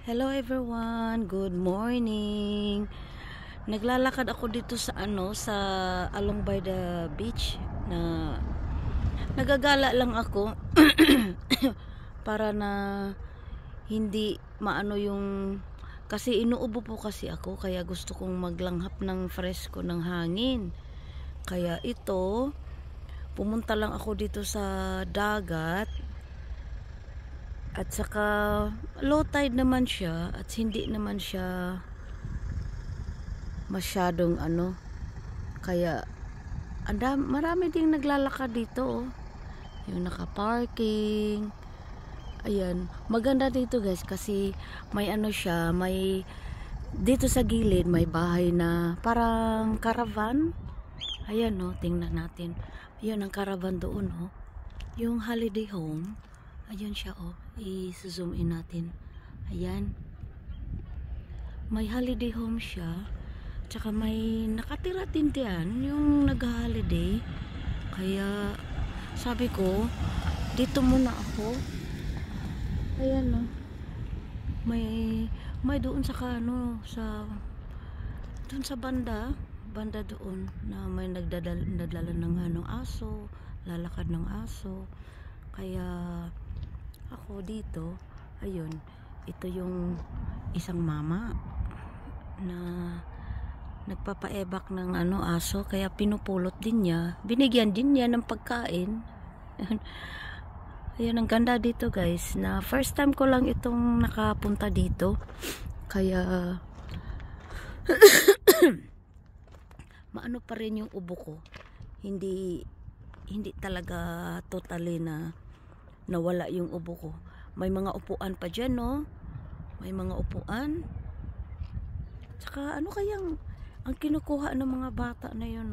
Hello everyone, good morning. Naglalakad ako dito sa along by the beach na nagagala lang ako para na hindi maano yung kasi inuubo po kasi ako kaya gusto kong maglanghap ng fresko ng hangin. Kaya ito pumunta lang ako dito sa dagat. At saka low tide naman siya at hindi naman siya masyadong kaya marami ding naglalakad dito yung naka-parking. Ayan, maganda dito guys kasi may siya, may dito sa gilid may bahay na parang caravan. Ayan tingnan natin. Ayan ang caravan doon yung holiday home. Ayan siya i-zoom in natin. Ayan. May holiday home siya. Tsaka may nakatira din diyan yung nag-holiday. Kaya sabi ko, dito muna ako. Ayan may doon sa doon sa banda doon na may nagdadala ng aso, lalakad ng aso. Kaya ako dito, ayun, ito yung isang mama na nagpapaebak ng aso, kaya pinupulot din niya, binigyan din niya ng pagkain. Ayun, ang ganda dito guys, na first time ko lang itong nakapunta dito, kaya maano pa rin yung ubo ko, hindi talaga totally na nawala yung ubo ko. May mga upuan pa dyan may mga upuan. Tsaka kayang ang kinukuha ng mga bata na yun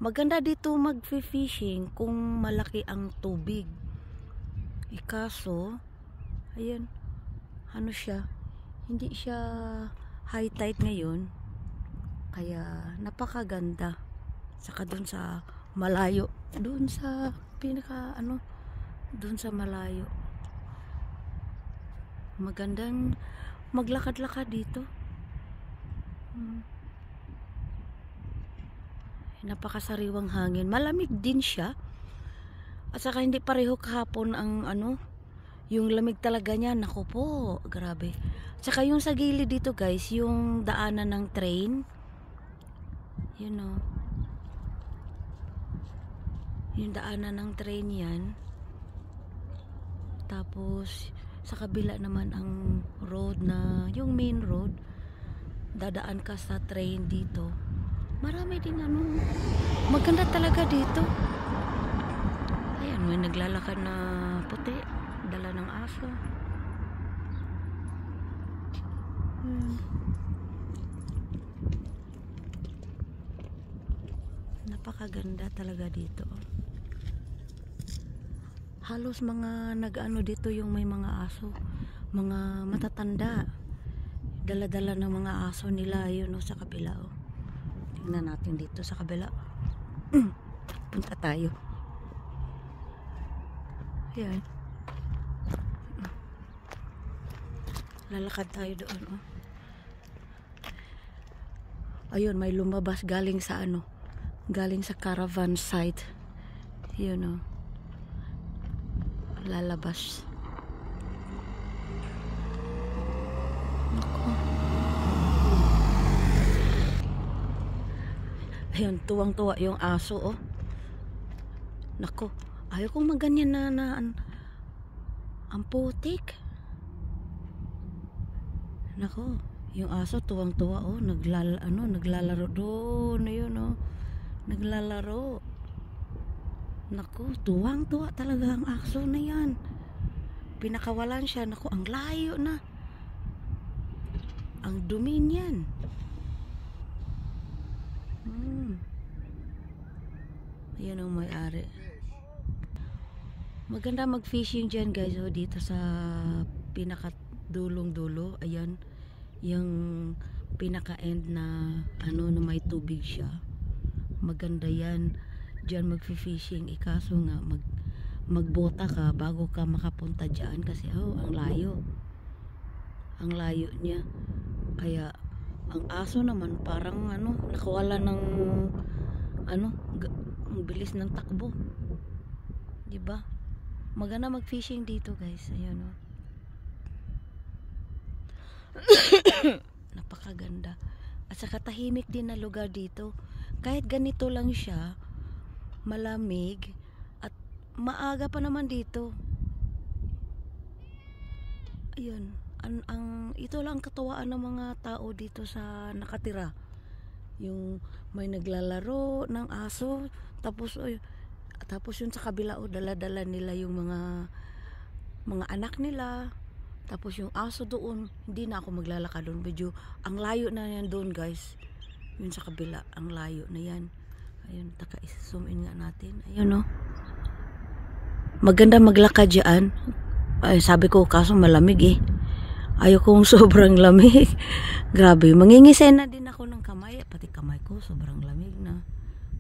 maganda dito mag-fishing kung malaki ang tubig. Ikaso ayan, siya, hindi siya high tide ngayon, kaya napakaganda. Saka dun sa malayo, dun sa pinaka dun sa malayo, magandang maglakad-lakad dito. Napakasariwang hangin, malamig din siya. At saka hindi pareho kahapon ang yung lamig talaga niya, nako po, grabe. Saka yung sa gilid dito guys, yung daanan ng train, yung daanan ng train yan. Tapos sa kabila naman ang road na yung main road, dadaan ka sa train dito. Marami din maganda talaga dito. Ayan, may naglalakad na puti, dala ng aso. Napakaganda talaga dito. Halos mga dito yung may mga aso, mga matatanda, dala-dala ng mga aso nila yun sa kabila. Tingnan natin dito sa kabila. Punta tayo. Ayan, lalakad tayo doon. Ayun, may lumabas galing sa galing sa caravan site. Yun lalabas. Ayun, tuwang-tuwa yung aso nako, ayaw kong maganyan na ang putik. Nako, yung aso tuwang-tuwa naglalaro doon. Ayun naglalaro. Nako, tuwang-tuwa talaga ang aso na yan. Pinakawalan siya. Nako, ang layo na. Ang dumi niyan. Ayan ang may-ari. Maganda mag-fishing dyan guys dito sa pinaka-dulong-dulo. Ayan, yung pinaka-end na na may tubig siya. Maganda yan dyan mag-fishing. Ikaso nga magbota ka bago ka makapunta dyan kasi ang layo. ang layo niya. Kaya ang aso naman parang nakawala ng ang bilis ng takbo, 'di ba? Maganda mag-fishing dito, guys. Ayun, oh. Napakaganda. At saka tahimik din na lugar dito. Kahit ganito lang siya, malamig at maaga pa naman dito. Ayun, ito lang katuwaan ng mga tao dito sa nakatira. Yung may naglalaro ng aso, tapos yun sa kabila, dala-dala nila yung mga anak nila. Tapos yung aso doon, hindi na ako maglalakad doon. Medyo ang layo na yan doon, guys. Yun sa kabila, ang layo na yan. Ayun, zoom in nga natin. Ayun, oh. Maganda maglakad dyan. Ay, sabi ko, kaso malamig eh. Ayaw kong sobrang lamig. Grabe, mangingisay na din ako ng kamay. Pati kamay ko, sobrang lamig na.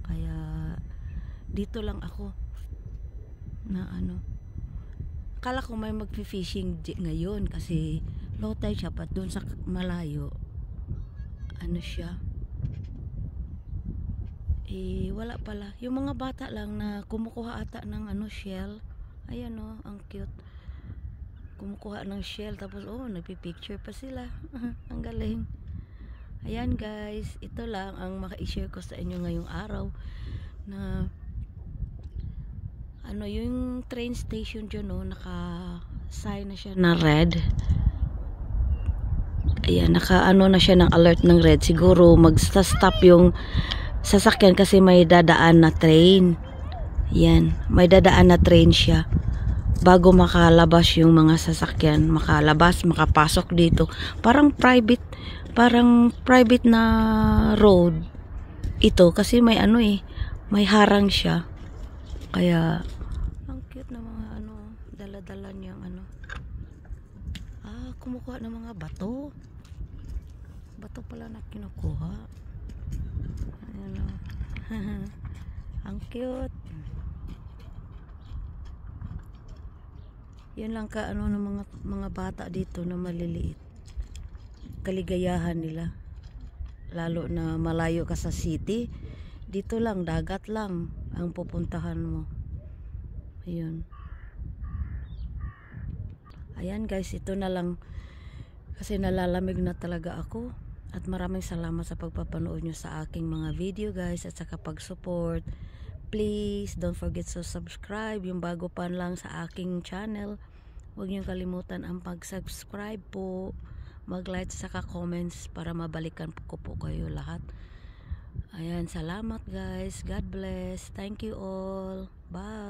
Kaya, dito lang ako. Na akala ko may mag-fishing ngayon kasi low tide siya. Pat doon sa malayo, siya. Wala pala. Yung mga bata lang na kumukuha ata ng shell. Ayan, oh, ang cute. Kumukuha ng shell, tapos nagpipicture pa sila. Ang galing. Ayan, guys, ito lang ang maka-share ko sa inyo ngayong araw na yung train station dyan, naka-sign na siya na red. Ayan, na siya ng alert ng red. Siguro magsa-stop yung sasakyan kasi may dadaan na train. Yan, may dadaan na train siya bago makalabas yung mga sasakyan, makapasok dito. Parang private na road ito kasi may may harang siya. Kaya ang cute na mga dala-dala niyang kumukuha ng mga bato pala na kinukuha. Ayan, oh. Ang cute. Yan lang ng mga bata dito na maliliit. Kaligayahan nila. Lalo na malayo ka sa city. Dito lang, dagat lang ang pupuntahan mo. Ayun. Ayan, guys, ito na lang. Kasi nalalamig na talaga ako. At maraming salamat sa pagpapanood nyo sa aking mga video, guys. At sa pag-support. Please don't forget to subscribe. Yung bago pa lang sa aking channel, huwag niyong kalimutan ang pag-subscribe po, mag-like sa comments para mabalikan ko po kayo lahat. Ayan, salamat, guys. God bless. Thank you all. Bye.